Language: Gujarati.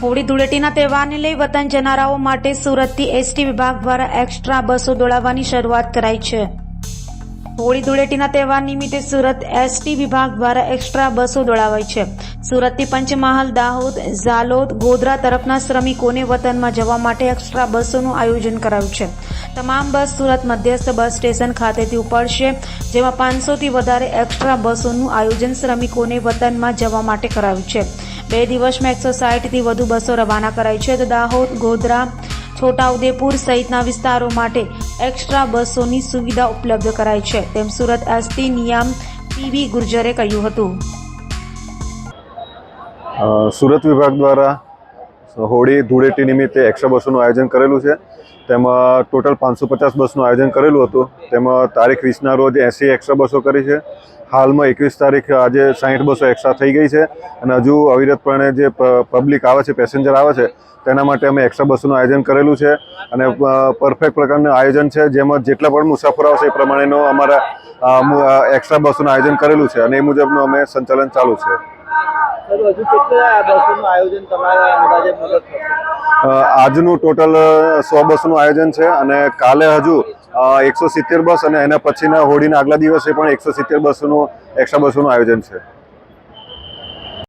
હોળી ધૂળેટીના તહેવારને લઈ વતન જનારાઓ માટે સુરતથી એસટી વિભાગ દ્વારા એક્સ્ટ્રા બસો દોડાવવાની શરૂઆત કરાઈ છે। હોળી ધૂળેટીના તહેવાર નિમિત્તે સુરત એસટી વિભાગ દ્વારા એક્સ્ટ્રા બસો દોડાવાઈ છે। સુરતથી પંચમહાલ, દાહોદ, ઝાલોદ, ગોધરા તરફના શ્રમિકોને વતનમાં જવા માટે એક્સ્ટ્રા બસોનું આયોજન કરાયું છે। તમામ બસ સુરત મધ્યસ્થ બસ સ્ટેશન ખાતેથી ઉપડશે, જેમાં 500થી વધારે એક્સ્ટ્રા બસોનું આયોજન શ્રમિકોને વતનમાં જવા માટે કરાયું છે। 2 દિવસમાં 160થી વધુ બસો રવાના કરાઈ છે, તો દાહોદ, ગોધરા, છોટાઉદેપુર સહિતના વિસ્તારો માટે એક્સ્ટ્રા બસોની સુવિધા ઉપલબ્ધ કરાઈ છે, તેમ સુરત એસટી નિયામક પીવી ગુર્જરે કહ્યું હતું। સુરત વિભાગ દ્વારા હોળી ધૂળેટી નિમિત્તે એક્સ્ટ્રા બસોનું આયોજન કરેલું છે। તેમાં ટોટલ 550 બસનું આયોજન કરેલું હતું। તેમાં તારીખ 20ના રોજ 80 એક્સ્ટ્રા બસો કરી છે। હાલમાં 21 તારીખ આજે 60 બસો એક્સ્ટ્રા થઈ ગઈ છે અને હજુ અવિરતપણે જે પબ્લિક આવે છે, પેસેન્જર આવે છે, તેના માટે અમે એક્સ્ટ્રા બસોનું આયોજન કરેલું છે અને પરફેક્ટ પ્રકારનું આયોજન છે, જેમાં જેટલા પણ મુસાફરો આવશે એ પ્રમાણેનો અમારા એક્સ્ટ્રા બસોનું આયોજન કરેલું છે અને એ મુજબનું અમે સંચાલન ચાલુ છે। આજનું ટોટલ 100 બસનું આયોજન છે અને કાલે હજુ 170 બસ અને એના પછીના હોળીના આગલા દિવસે પણ 170 બસનું એક્સ્ટ્રા બસોનું આયોજન છે।